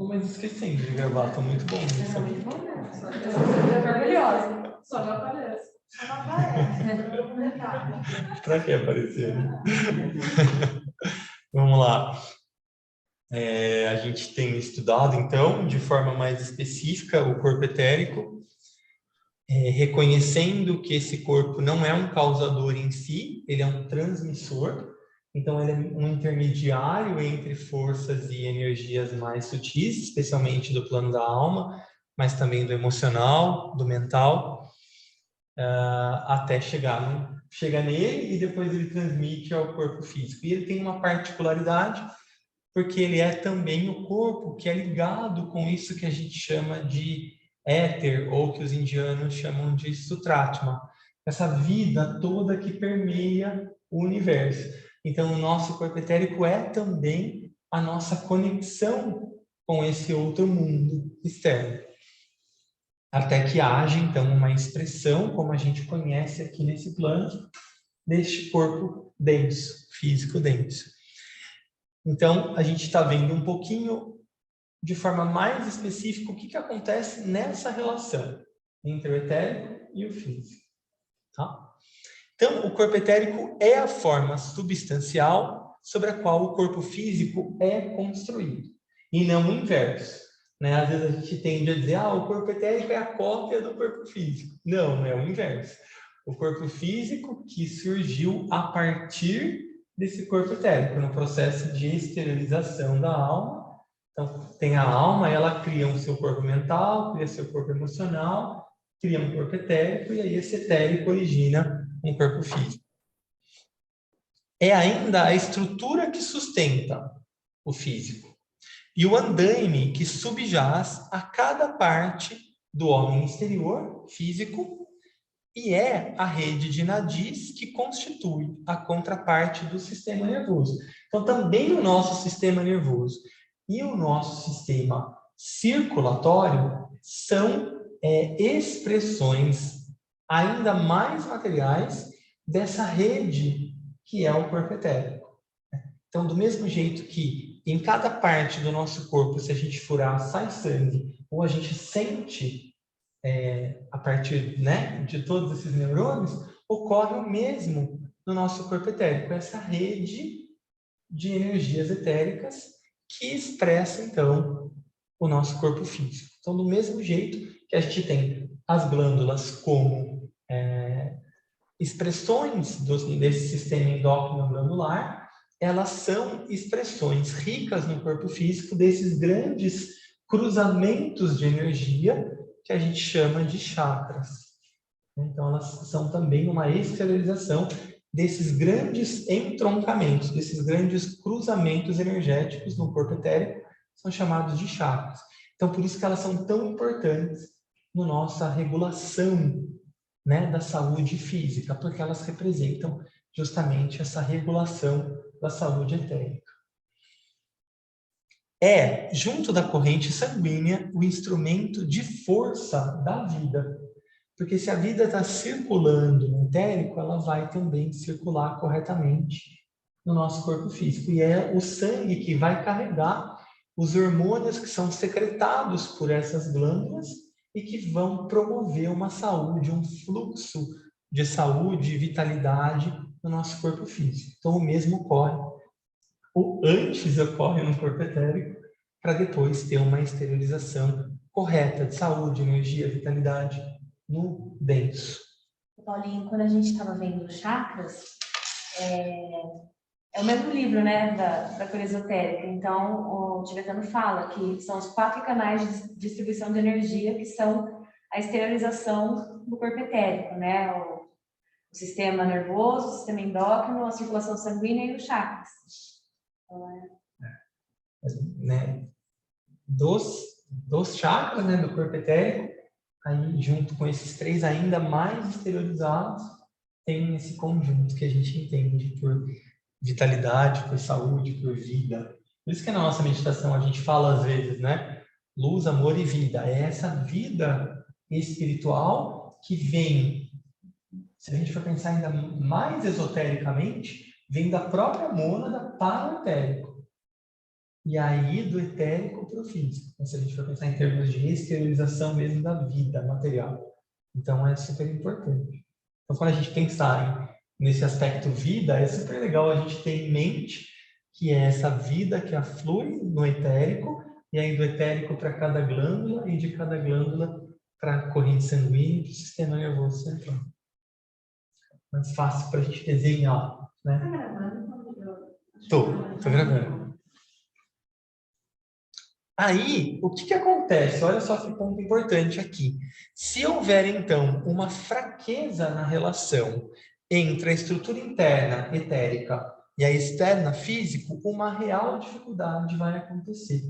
Mas esquecendo de gravar, tô muito bom nisso. Muito bom, né? Tô orgulhosa. Só não aparece. Só não aparece. Pra que aparecer? Vamos lá. A gente tem estudado, então, de forma mais específica, o corpo etérico, reconhecendo que esse corpo não é um causador em si, ele é um transmissor, então ele é um intermediário entre forças e energias mais sutis, especialmente do plano da alma, mas também do emocional, do mental, até chegar nele e depois ele transmite ao corpo físico. E ele tem uma particularidade, porque ele é também o corpo que é ligado com isso que a gente chama de éter, ou que os indianos chamam de Sutratma, essa vida toda que permeia o universo. Então, o nosso corpo etérico é também a nossa conexão com esse outro mundo externo. Até que haja, então, uma expressão, como a gente conhece aqui nesse plano, deste corpo denso, físico denso. Então, a gente está vendo um pouquinho, de forma mais específica, o que acontece nessa relação entre o etérico e o físico. Tá? Então, o corpo etérico é a forma substancial sobre a qual o corpo físico é construído, e não o inverso. Né? Às vezes a gente tende a dizer, o corpo etérico é a cópia do corpo físico. Não, é o inverso. O corpo físico que surgiu a partir desse corpo etérico, no processo de exteriorização da alma. Então, tem a alma, ela cria o seu corpo mental, cria seu corpo emocional, cria um corpo etérico, e aí esse etérico origina um corpo físico. É ainda a estrutura que sustenta o físico e o andaime que subjaz a cada parte do homem exterior, físico, e é a rede de nadis que constitui a contraparte do sistema nervoso. Então, também o nosso sistema nervoso e o nosso sistema circulatório são expressões ainda mais materiais dessa rede que é o corpo etérico. Então, do mesmo jeito que em cada parte do nosso corpo, se a gente furar, sai sangue, ou a gente sente a partir, né, de todos esses neurônios, ocorre o mesmo no nosso corpo etérico, essa rede de energias etéricas que expressa, então, o nosso corpo físico. Então, do mesmo jeito que a gente tem as glândulas como expressões desse sistema endócrino glandular, elas são expressões ricas no corpo físico desses grandes cruzamentos de energia que a gente chama de chakras. Então, elas são também uma exteriorização desses grandes entroncamentos, desses grandes cruzamentos energéticos no corpo etérico, são chamados de chakras. Então, por isso que elas são tão importantes na nossa regulação, né, da saúde física, porque elas representam justamente essa regulação da saúde etérica. É, junto da corrente sanguínea, o instrumento de força da vida. Porque se a vida está circulando no etérico, ela vai também circular corretamente no nosso corpo físico. E é o sangue que vai carregar os hormônios que são secretados por essas glândulas e que vão promover uma saúde, um fluxo de saúde e vitalidade no nosso corpo físico. Então, o mesmo ocorre, ou antes ocorre no corpo etérico, para depois ter uma exteriorização correta de saúde, energia, vitalidade no denso. Paulinho, quando a gente estava vendo os chakras, é o mesmo livro, né, da cura esotérica. Então, o tibetano fala que são os 4 canais de distribuição de energia que são a exteriorização do corpo etérico, né? O sistema nervoso, o sistema endócrino, a circulação sanguínea e os chakras. Né? Dos chakras, né, do corpo etérico, aí junto com esses 3 ainda mais exteriorizados, tem esse conjunto que a gente entende por vitalidade, por saúde, por vida. Por isso que na nossa meditação a gente fala às vezes, né? Luz, amor e vida. É essa vida espiritual que vem, se a gente for pensar ainda mais esotericamente, vem da própria mônada para o etérico. e aí do etérico para o físico. Então, se a gente for pensar em termos de exteriorização mesmo da vida material. Então, é super importante. Então, quando a gente pensar nesse aspecto vida, é super legal a gente ter em mente que é essa vida que aflui no etérico, e aí do etérico para cada glândula, e de cada glândula para a corrente sanguínea e para o sistema nervoso central. Mais fácil para a gente desenhar, né? Tá gravando? Tô gravando. Aí, o que acontece? Olha só que ponto importante aqui. Se houver, então, uma fraqueza na relação entre a estrutura interna etérica e a externa físico, uma real dificuldade vai acontecer.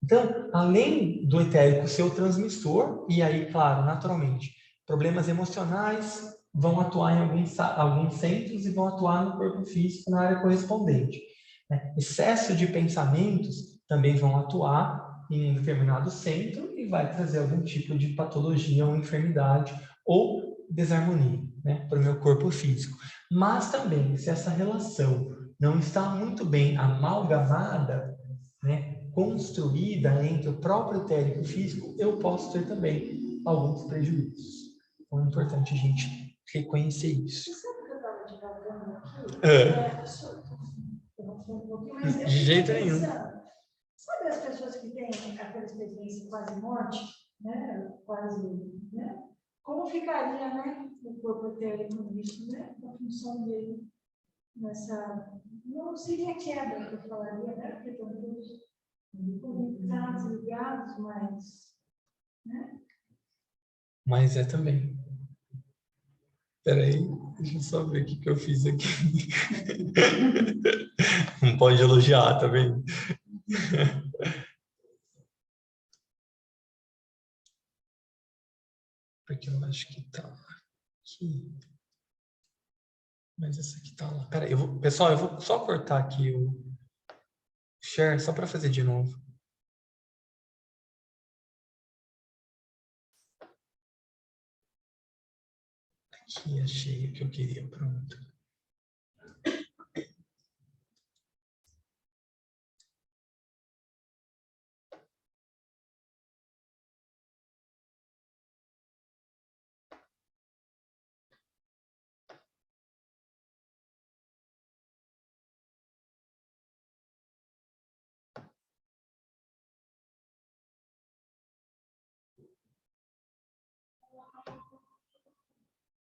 Então, além do etérico ser o transmissor, e aí, claro, naturalmente, problemas emocionais vão atuar em alguns centros e vão atuar no corpo físico na área correspondente. Excesso de pensamentos também vão atuar em um determinado centro e vai trazer algum tipo de patologia ou enfermidade ou desarmonia, né, para o meu corpo físico. Mas também, se essa relação não está muito bem amalgamada, né, construída entre o próprio etérico e o físico, eu posso ter também alguns prejuízos. Então é importante a gente reconhecer isso. Você sabe que eu estava divagando aqui? De jeito nenhum. Sabe as pessoas que têm aquela experiência quase morte, né? Quase, né? Como ficaria, né, o corpo etérico nisso, né? A função dele nessa... Não seria quebra que eu falaria, né? Porque estão todos conectados, ligados, mas... Né? Mas é também. Espera aí, deixa eu só ver o que eu fiz aqui. Não pode elogiar, tá vendo? Porque eu acho que tá aqui. Mas essa aqui tá lá. Pera aí, pessoal, eu vou só cortar aqui o share, só para fazer de novo. Aqui, achei o que eu queria, pronto.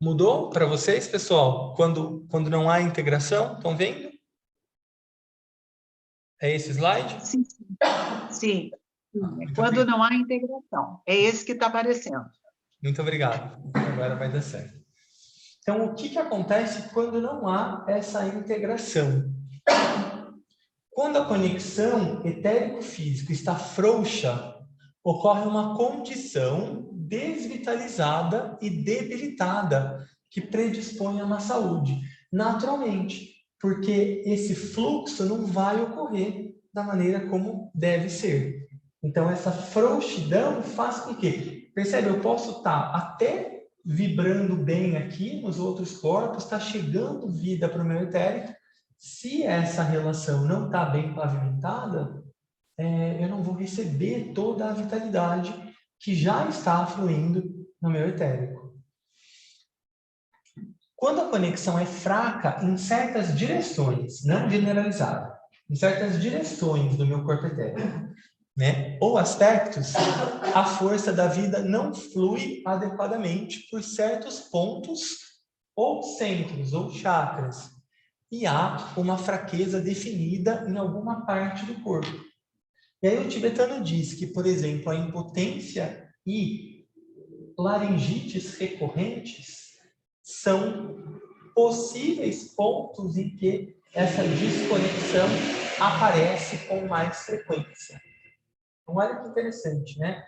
Mudou para vocês, pessoal? Quando não há integração, estão vendo? É esse slide? Sim, sim. Sim. Quando não há integração. É esse que está aparecendo. Muito obrigado. Agora vai dar certo. Então, o que acontece quando não há essa integração? Quando a conexão etérico-físico está frouxa, ocorre uma condição desvitalizada e debilitada que predispõe a má saúde, naturalmente, porque esse fluxo não vai ocorrer da maneira como deve ser. Então, essa frouxidão faz com que, percebe, eu posso estar até vibrando bem aqui nos outros corpos, está chegando vida para o meu etérico. Se essa relação não está bem pavimentada, eu não vou receber toda a vitalidade que já está fluindo no meu etérico. Quando a conexão é fraca em certas direções, não generalizada, em certas direções do meu corpo etérico, né, ou aspectos, a força da vida não flui adequadamente por certos pontos ou centros ou chakras, e há uma fraqueza definida em alguma parte do corpo. E aí o tibetano diz que, por exemplo, a impotência e laringites recorrentes são possíveis pontos em que essa desconexão aparece com mais frequência. Então, olha que interessante, né?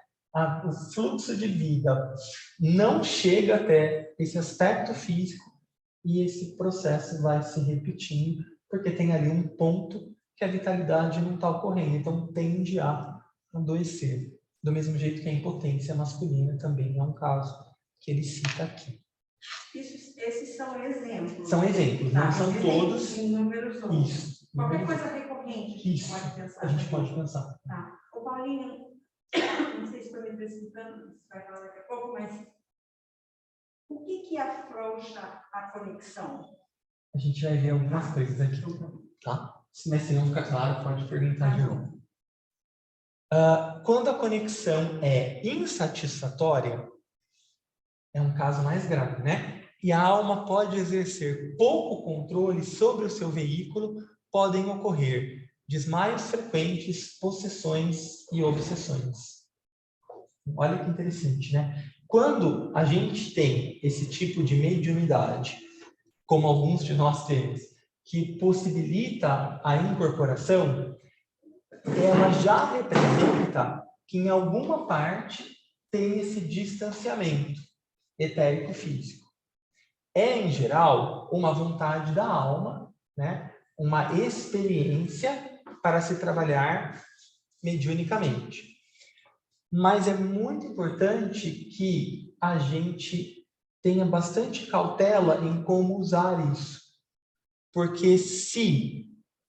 O fluxo de vida não chega até esse aspecto físico e esse processo vai se repetindo, porque tem ali um ponto que a vitalidade não está ocorrendo, então tende a adoecer. Do mesmo jeito que a impotência masculina também é um caso que ele cita aqui. Esses são exemplos. São exemplos, não são todos. Em números 1. Isso. Qualquer coisa tem como corrente, a gente Isso, pode pensar. a gente pode pensar. Tá. Ô, Paulinho, não sei se estou me precipitando, você vai falar daqui a pouco, mas o que afrouxa a conexão? A gente vai ver algumas coisas aqui, tá? Mas se não ficar claro, pode perguntar de novo. Quando a conexão é insatisfatória, é um caso mais grave, né? E a alma pode exercer pouco controle sobre o seu veículo, podem ocorrer desmaios frequentes, possessões e obsessões. Olha que interessante, né? Quando a gente tem esse tipo de mediunidade, como alguns de nós temos, que possibilita a incorporação, ela já representa que em alguma parte tem esse distanciamento etérico-físico. É, em geral, uma vontade da alma, né? Uma experiência para se trabalhar mediunicamente. Mas é muito importante que a gente tenha bastante cautela em como usar isso. Porque se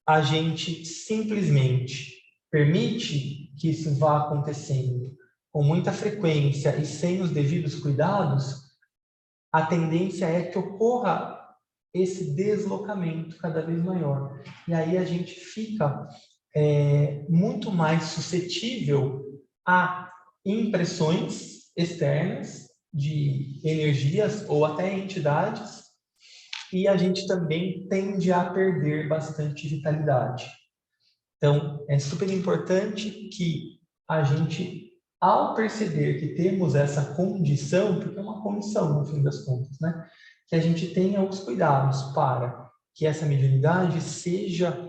a gente simplesmente permite que isso vá acontecendo com muita frequência e sem os devidos cuidados, a tendência é que ocorra esse deslocamento cada vez maior. E aí a gente fica muito mais suscetível a impressões externas de energias ou até entidades, e a gente também tende a perder bastante vitalidade. Então, é super importante que a gente, ao perceber que temos essa condição, porque é uma condição no fim das contas, né? Que a gente tenha os cuidados para que essa mediunidade seja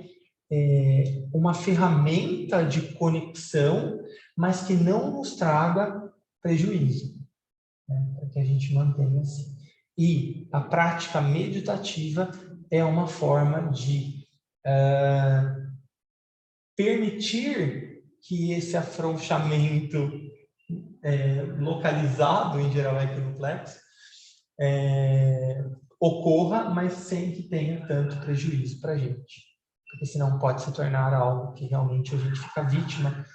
uma ferramenta de conexão, mas que não nos traga prejuízo, né? Para que a gente mantenha assim. E a prática meditativa é uma forma de permitir que esse afrouxamento localizado, em geral equinoplexo, ocorra, mas sem que tenha tanto prejuízo para a gente. Porque senão pode se tornar algo que realmente a gente fica vítima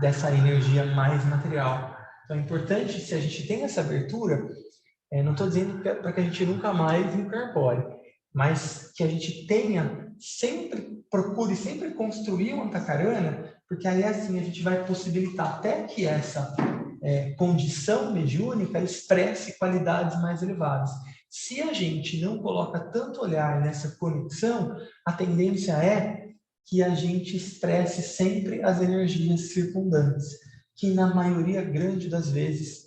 dessa energia mais material. Então é importante, se a gente tem essa abertura, não estou dizendo para que a gente nunca mais incorpore, mas que a gente tenha sempre, procure sempre construir uma antacarana, porque aí assim a gente vai possibilitar até que essa condição mediúnica expresse qualidades mais elevadas. Se a gente não coloca tanto olhar nessa conexão, a tendência é que a gente expresse sempre as energias circundantes, que na maioria grande das vezes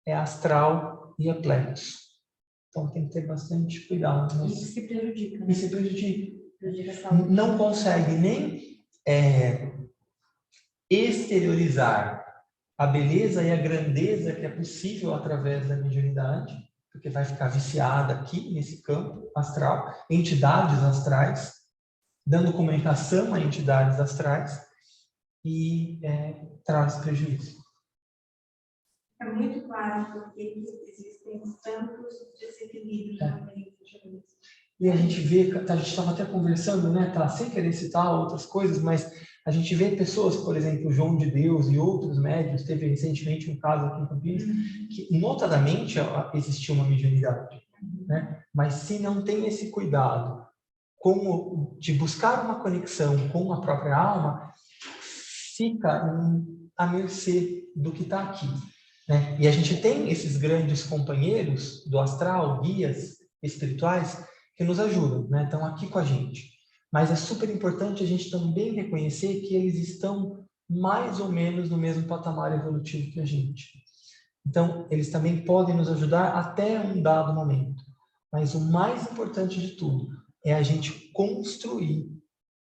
é astral e é plexo. Então tem que ter bastante cuidado. Mas... Isso se prejudica, né? Isso se prejudica. Prejudica a saúde. Não consegue nem exteriorizar a beleza e a grandeza que é possível através da mediunidade, porque vai ficar viciada aqui nesse campo astral, entidades astrais, dando comunicação a entidades astrais, e traz prejuízo. É muito claro porque existem tantos desequilíbrios na mente. E a gente vê, a gente estava até conversando, né, tá, sem querer citar outras coisas, mas a gente vê pessoas, por exemplo, o João de Deus e outros médiuns, teve recentemente um caso aqui em Campinas, que notadamente existiu uma mediunidade, né? Mas se não tem esse cuidado de buscar uma conexão com a própria alma, fica à mercê do que está aqui, né? E a gente tem esses grandes companheiros do astral, guias espirituais, que nos ajudam, né? Estão aqui com a gente. Mas é super importante a gente também reconhecer que eles estão mais ou menos no mesmo patamar evolutivo que a gente. Então, eles também podem nos ajudar até um dado momento. Mas o mais importante de tudo é a gente construir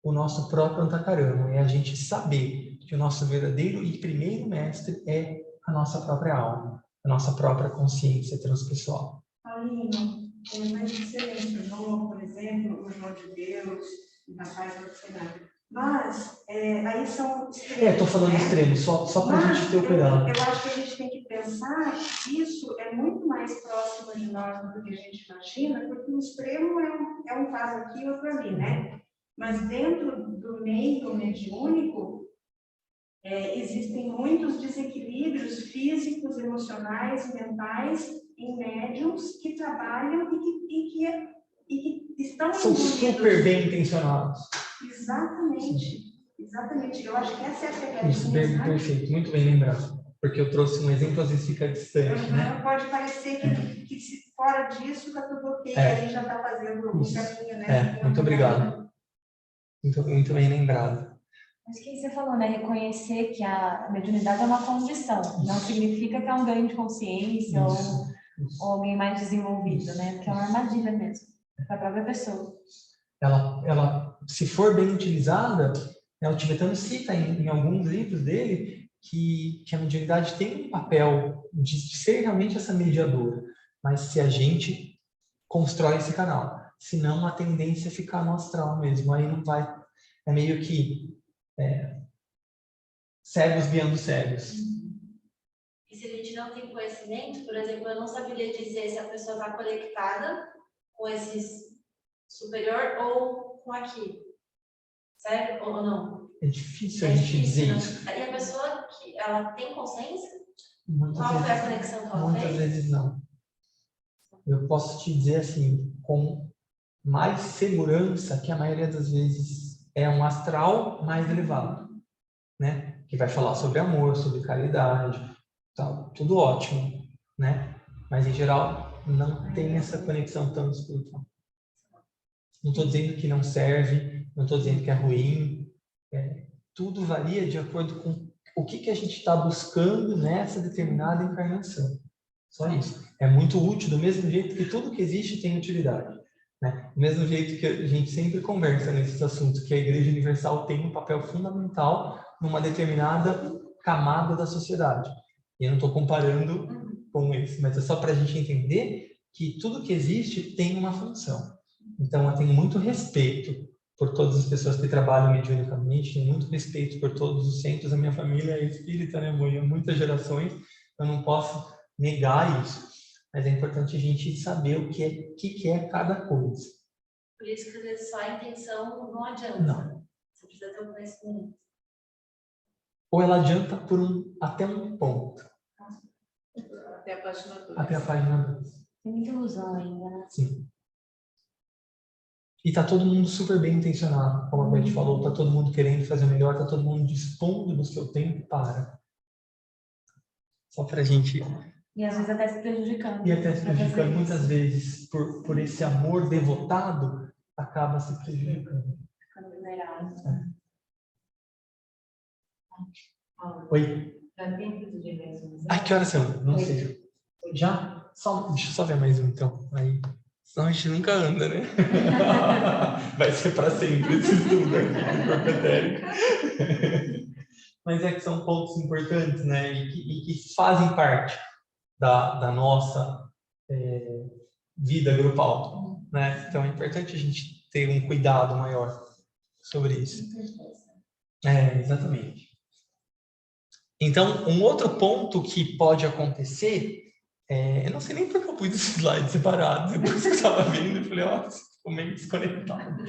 o nosso próprio antacarana, é a gente saber que o nosso verdadeiro e primeiro mestre é a nossa própria alma, a nossa própria consciência transpessoal. Paulinho, mas você mencionou, por exemplo, o João de Deus, o Rapaz do Cenário. Mas, aí são extremos. Estou falando extremos, só para a gente ter o cuidado. Eu acho que a gente tem que pensar que isso é muito mais próximo de nós do que a gente imagina, porque o extremo é um caso aqui e outro ali, né? mas dentro do meio mediúnico, existem muitos desequilíbrios físicos, emocionais e mentais em médiums que trabalham e que estão São super bem intencionados. Exatamente, exatamente. Eu acho que essa é a Isso, pegadinha. perfeito, muito bem lembrado. Porque eu trouxe um exemplo, às vezes fica distante, né? Pode parecer que se fora disso está tudo ok, aí já está fazendo o caminho, né? Muito obrigado. Muito bem lembrado. Mas o que você falou, né? Reconhecer que a mediunidade é uma condição, não significa que é um ganho de consciência ou alguém mais desenvolvido, né? Porque é uma armadilha mesmo, para a própria pessoa. Ela, se for bem utilizada, o tibetano cita em alguns livros dele que a mediunidade tem um papel de ser realmente essa mediadora, mas se a gente constrói esse canal, senão a tendência é ficar no astral mesmo, aí não vai, é meio que cegos guiando cegos. E se a gente não tem conhecimento, por exemplo, eu não saberia dizer se a pessoa está conectada com esse superior ou com aqui, certo? Ou não? É difícil a gente dizer né? isso. E a pessoa que ela tem consciência? Muitas Qual vezes, foi a conexão que ela muitas fez? vezes não. Eu posso te dizer assim, com mais segurança, que a maioria das vezes é um astral mais elevado, né? Que vai falar sobre amor, sobre caridade, tal, tudo ótimo, né? Mas em geral não tem essa conexão tão espiritual. Não estou dizendo que não serve, não estou dizendo que é ruim. Tudo varia de acordo com o que a gente está buscando nessa determinada encarnação. Só isso. É muito útil, do mesmo jeito que tudo que existe tem utilidade, né? Do mesmo jeito que a gente sempre conversa nesses assuntos, que a Igreja Universal tem um papel fundamental numa determinada camada da sociedade. E eu não estou comparando com isso, mas é só para a gente entender que tudo que existe tem uma função. Então, eu tenho muito respeito por todas as pessoas que trabalham mediunicamente, tenho muito respeito por todos os centros. A minha família é espírita, né, mãe? Há muitas gerações, eu não posso negar isso. Mas é importante a gente saber o que é cada coisa. Por isso que às vezes só a intenção não adianta. Não. Você precisa ter um conhecimento. Ou ela adianta até um ponto. Até a página 2. Até a página 2. Tem muita ilusão ainda, né? Sim. E tá todo mundo super bem intencionado, como a Beth falou, tá todo mundo querendo fazer melhor, tá todo mundo dispondo do seu tempo para. Só pra gente... E às vezes até se prejudicando. E até se prejudicando, muitas vezes, por esse amor devotado, acaba se prejudicando. Ficando vulnerável. Oi? Já tem tudo de mesmo. Que horas são? Não sei. Já? Deixa eu só ver mais um, então. Aí... Senão a gente nunca anda, né? Vai ser para sempre esse estudo aqui do corpo etérico. Mas é que são pontos importantes, né? E que fazem parte da nossa vida grupal, né? Então é importante a gente ter um cuidado maior sobre isso. Exatamente. Então, um outro ponto que pode acontecer... eu não sei nem porque eu pus esse slide separado. Depois que eu estava vendo, eu falei, ficou meio desconectado.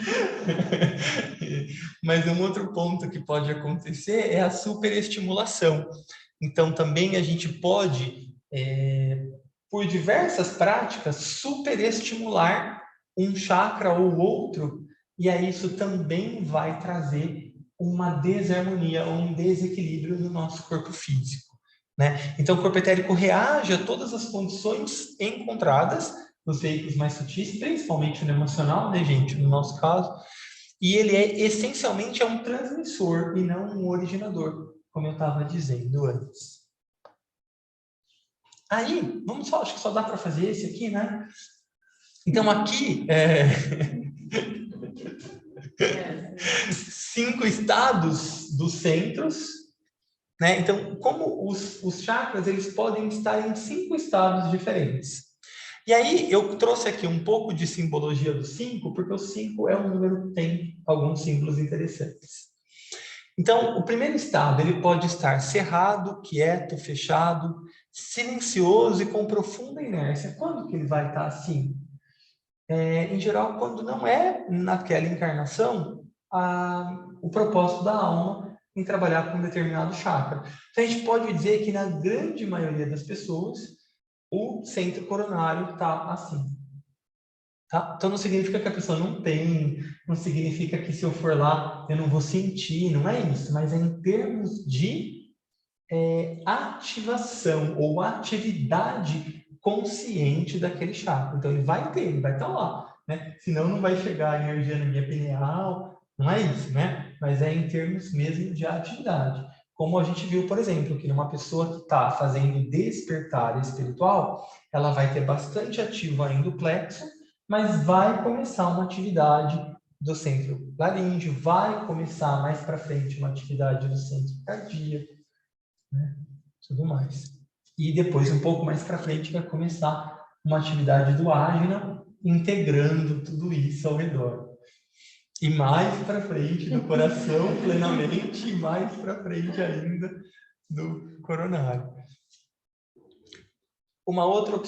Mas um outro ponto que pode acontecer é a superestimulação. Então, também a gente pode, por diversas práticas, superestimular um chakra ou outro, e aí isso também vai trazer uma desarmonia ou um desequilíbrio no nosso corpo físico. Né? Então, o corpo etérico reage a todas as condições encontradas nos veículos mais sutis, principalmente no emocional, né, gente, no nosso caso, e ele essencialmente um transmissor e não um originador, como eu estava dizendo antes. Aí, acho que só dá para fazer esse aqui, né? Então, aqui, 5 estados dos centros, né? Então, como os chakras, eles podem estar em 5 estados diferentes. E aí, eu trouxe aqui um pouco de simbologia do 5, porque o 5 é um número que tem alguns símbolos interessantes. Então, o primeiro estado, ele pode estar cerrado, quieto, fechado, silencioso e com profunda inércia. Quando que ele vai estar assim? Em geral, quando não é naquela encarnação, o propósito da alma em trabalhar com um determinado chakra. Então, a gente pode dizer que na grande maioria das pessoas, o centro coronário está assim. Tá? Então, não significa que a pessoa não tem, não significa que se eu for lá, eu não vou sentir, não é isso, mas é em termos de ativação ou atividade consciente daquele chakra. Então, ele vai estar lá, né? Senão não vai chegar a energia na minha pineal, não é isso, né? Mas é em termos mesmo de atividade. Como a gente viu, por exemplo, que uma pessoa que está fazendo despertar espiritual, ela vai ter bastante ativo ainda o plexo, mas vai começar uma atividade do centro laríngeo, vai começar mais para frente uma atividade do centro cardíaco, né? Tudo mais. E depois, um pouco mais para frente, vai começar uma atividade do ágina, integrando tudo isso ao redor. E mais para frente, do coração plenamente, e mais para frente ainda do coronário. Uma outra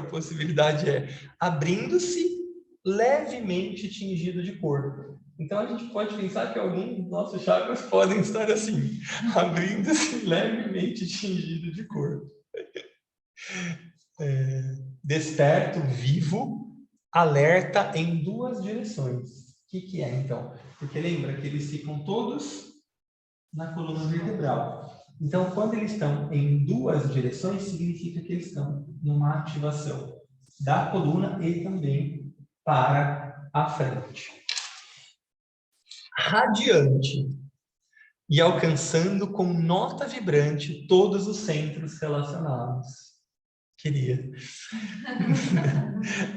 possibilidade é abrindo-se levemente tingido de cor. Então, a gente pode pensar que alguns dos nossos chakras podem estar assim, abrindo-se levemente tingido de cor. Desperto, vivo, alerta em duas direções. O que é, então? Porque lembra que eles ficam todos na coluna vertebral. Então, quando eles estão em duas direções, significa que eles estão numa ativação da coluna e também para a frente. Radiante e alcançando com nota vibrante todos os centros relacionados. Queria.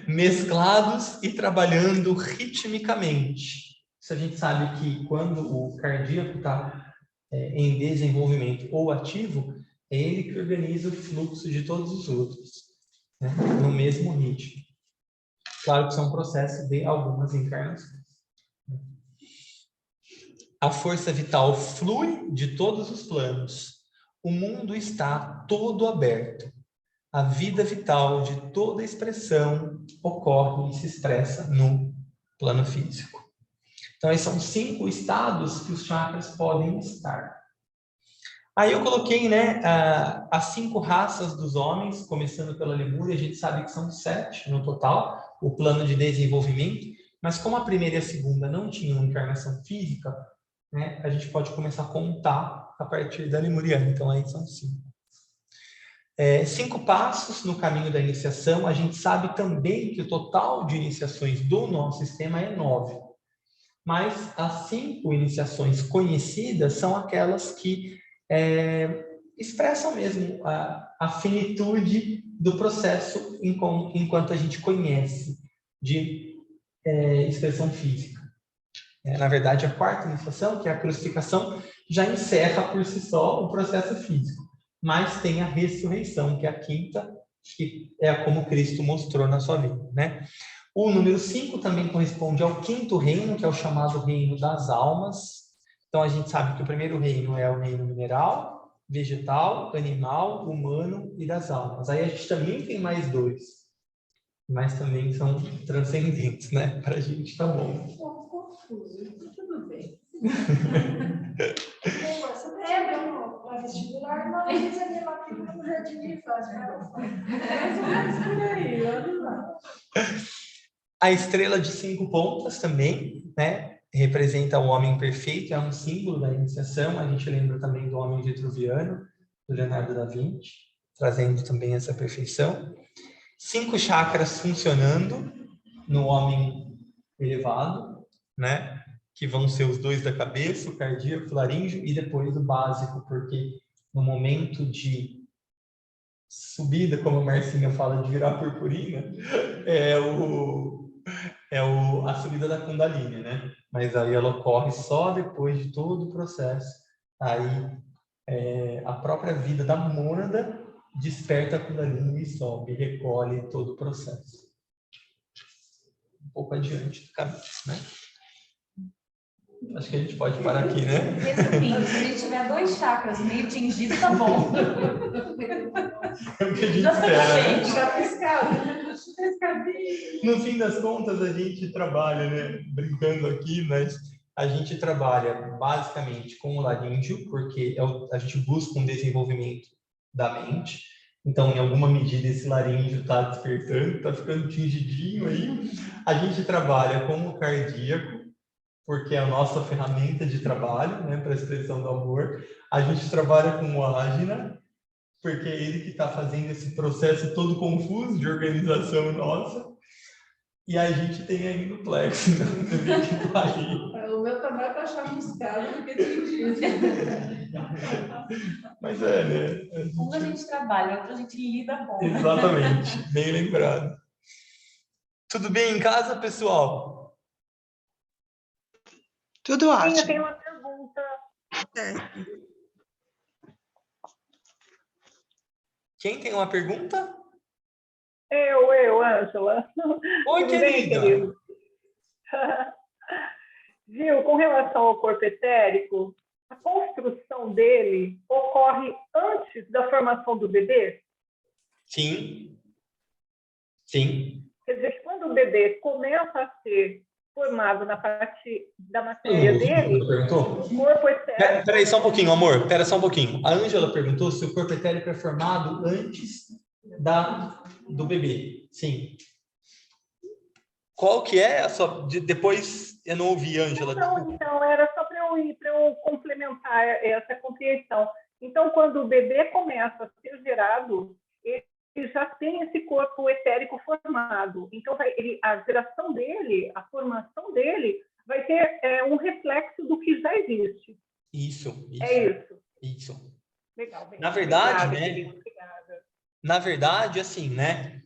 Mesclados e trabalhando ritmicamente. Isso a gente sabe que quando o cardíaco está em desenvolvimento ou ativo, é ele que organiza o fluxo de todos os outros, né? No mesmo ritmo. Claro que isso é um processo de algumas encarnações. A força vital flui de todos os planos. O mundo está todo aberto. A vida vital de toda expressão ocorre e se expressa no plano físico. Então, esses são 5 estados que os chakras podem estar. Aí eu coloquei, né, as 5 raças dos homens, começando pela Lemúria. A gente sabe que são 7 no total, o plano de desenvolvimento. Mas como a primeira e a segunda não tinham encarnação física, né, a gente pode começar a contar a partir da Lemuriana. Então, aí são 5. 5 passos no caminho da iniciação. A gente sabe também que o total de iniciações do nosso sistema é 9. Mas as 5 iniciações conhecidas são aquelas que expressam mesmo a finitude do processo enquanto a gente conhece de expressão física. Na verdade, a 4ª iniciação, que é a crucificação, já encerra por si só o processo físico. Mas tem a ressurreição, que é a 5ª, que é como Cristo mostrou na sua vida, né? O número 5 também corresponde ao 5º reino, que é o chamado reino das almas. Então, a gente sabe que o primeiro reino é o reino mineral, vegetal, animal, humano e das almas. Aí a gente também tem mais 2, mas também são transcendentes, né? Para a gente tá bom. Tudo bem. Você lembra para vestibular, uma vez ali lá que no jardim de infância. Mais ou menos por aí, olha lá. A estrela de 5 pontas também, né? Representa o homem perfeito, é um símbolo da iniciação. A gente lembra também do homem vitruviano, do Leonardo da Vinci, trazendo também essa perfeição. 5 chakras funcionando no homem elevado, né? Que vão ser os 2 da cabeça, o cardíaco, o laríngeo, e depois o básico, porque no momento de subida, como a Marcinha fala, de virar purpurina, a subida da Kundalini, né? Mas aí ela ocorre só depois de todo o processo. Aí a própria vida da mônada desperta a Kundalini e sobe, recolhe todo o processo. Um pouco adiante do caminho, né? Acho que a gente pode parar aqui, né? Resumindo, se a gente tiver 2 chakras meio tingidos, tá bom. É o que a gente Já espera, né? gente. Já piscado. No fim das contas, a gente trabalha, né? Brincando aqui, mas a gente trabalha basicamente com o laríngeo, porque a gente busca um desenvolvimento da mente. Então, em alguma medida, esse laríngeo está despertando, está ficando tingidinho aí. A gente trabalha com o cardíaco, porque é a nossa ferramenta de trabalho, né, para a expressão do amor. A gente trabalha com o ágina, porque é ele que está fazendo esse processo todo confuso de organização nossa. E a gente tem aí no plexo, então você vê que tá aí. O meu também está chamuscado do que tingido. Mas né? Um a gente trabalha, outro a gente lida com. Exatamente, bem lembrado. Tudo bem em casa, pessoal? Tudo ótimo. Eu tenho uma pergunta. Quem tem uma pergunta? Eu, Ângela. Oi, Tudo bem, querida. querido? Gil, com relação ao corpo etérico, a construção dele ocorre antes da formação do bebê? Sim. Sim. Quer dizer, quando o bebê começa a ser formado na parte da matéria dele, Perguntou? o corpo etérico... Peraí, só um pouquinho, amor. Espera só um pouquinho. A Ângela perguntou se o corpo etérico é formado antes do bebê. Sim. Qual que é a sua... Depois eu não ouvi, Ângela. Então, era só para eu complementar essa compreensão. Então, quando o bebê começa a ser gerado, ele já tem esse corpo etérico formado. Então, a geração dele, a formação dele, vai ter um reflexo do que já existe. Isso. É isso. Isso. Legal. Na verdade, obrigada, né? querido, obrigada. Na verdade, assim, né?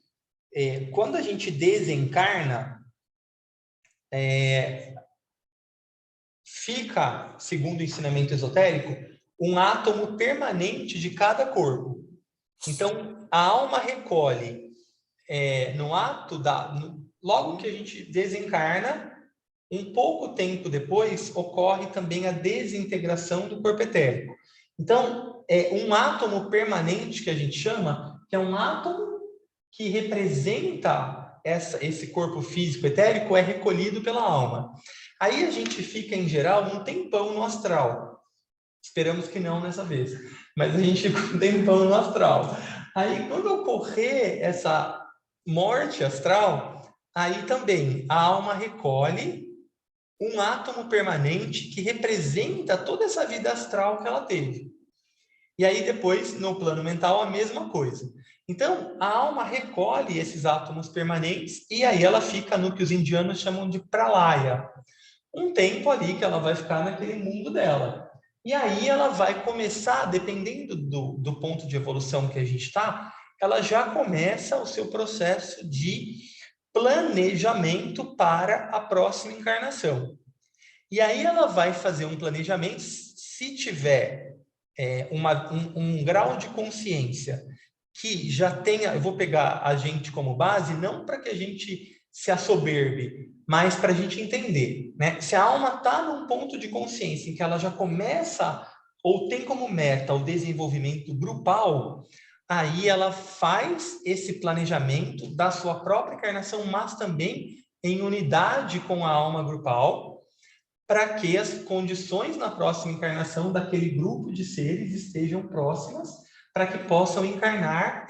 Quando a gente desencarna, fica, segundo o ensinamento esotérico, um átomo permanente de cada corpo. Então, a alma recolhe no ato logo que a gente desencarna, um pouco tempo depois ocorre também a desintegração do corpo etérico. Então, um átomo permanente que a gente chama, que é um átomo que representa esse corpo físico etérico, é recolhido pela alma. Aí a gente fica, em geral, um tempão no astral. Esperamos que não nessa vez, mas a gente fica um tempão no astral. Aí, quando ocorrer essa morte astral, aí também a alma recolhe um átomo permanente que representa toda essa vida astral que ela teve. E aí, depois, no plano mental, a mesma coisa. Então, a alma recolhe esses átomos permanentes e aí ela fica no que os indianos chamam de pralaya. Um tempo ali que ela vai ficar naquele mundo dela. E aí ela vai começar, dependendo do ponto de evolução que a gente está, ela já começa o seu processo de planejamento para a próxima encarnação. E aí ela vai fazer um planejamento, se tiver um grau de consciência que já tenha, eu vou pegar a gente como base, não para que a gente se assoberbe, mas para a gente entender, né? Se a alma está num ponto de consciência em que ela já começa ou tem como meta o desenvolvimento grupal, aí ela faz esse planejamento da sua própria encarnação, mas também em unidade com a alma grupal, para que as condições na próxima encarnação daquele grupo de seres estejam próximas, para que possam encarnar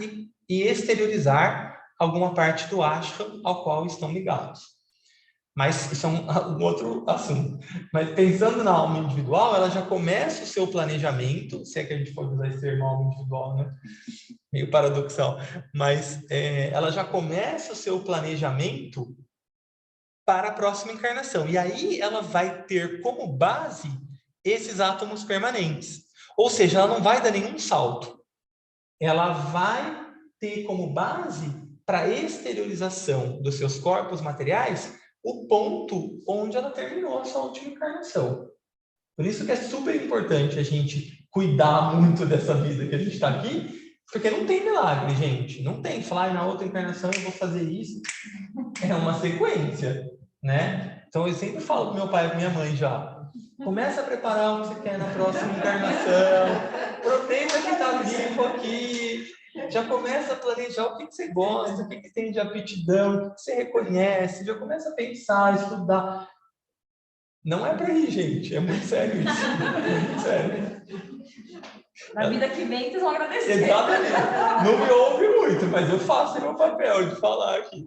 e exteriorizar alguma parte do ashram ao qual estão ligados. Mas isso é um outro assunto. Mas pensando na alma individual, ela já começa o seu planejamento, se é que a gente pode usar esse termo alma individual, né? Meio paradoxal. Mas ela já começa o seu planejamento para a próxima encarnação. E aí ela vai ter como base esses átomos permanentes. Ou seja, ela não vai dar nenhum salto. Ela vai ter como base para a exteriorização dos seus corpos materiais o ponto onde ela terminou a sua última encarnação. Por isso que é super importante a gente cuidar muito dessa vida que a gente está aqui, porque não tem milagre, gente. Não tem. Falar, na outra encarnação eu vou fazer isso. É uma sequência, né? Então eu sempre falo com meu pai e com minha mãe já. Começa a preparar o que você quer na próxima encarnação. Aproveita que está limpo aqui. Já começa a planejar o que você gosta, o que tem de aptidão, o que você reconhece, já começa a pensar, estudar. Não é para ir, gente, é muito sério isso. É muito sério. Na vida que vem, vocês vão agradecer. Exatamente. Não me ouve muito, mas eu faço meu papel de falar aqui.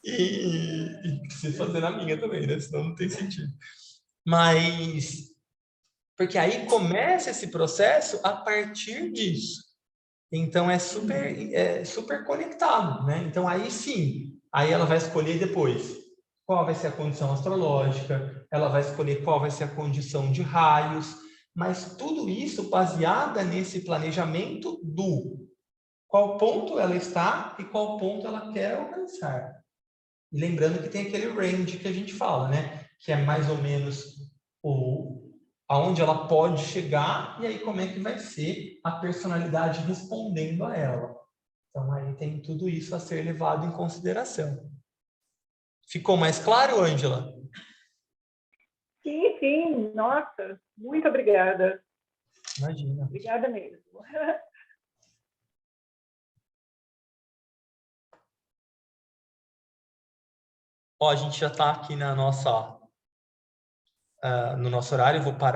E preciso fazer na minha também, né? Senão não tem sentido. Mas, porque aí começa esse processo a partir disso. Então, é super conectado, né? Então, aí sim, aí ela vai escolher depois qual vai ser a condição astrológica, ela vai escolher qual vai ser a condição de raios, mas tudo isso baseada nesse planejamento do qual ponto ela está e qual ponto ela quer alcançar. E lembrando que tem aquele range que a gente fala, né? Que é mais ou menos aonde ela pode chegar e aí como é que vai ser a personalidade respondendo a ela. Então, aí tem tudo isso a ser levado em consideração. Ficou mais claro, Ângela? Sim, sim. Nossa, muito obrigada. Imagina. Obrigada mesmo. Ó, a gente já está aqui no nosso horário, eu vou parar.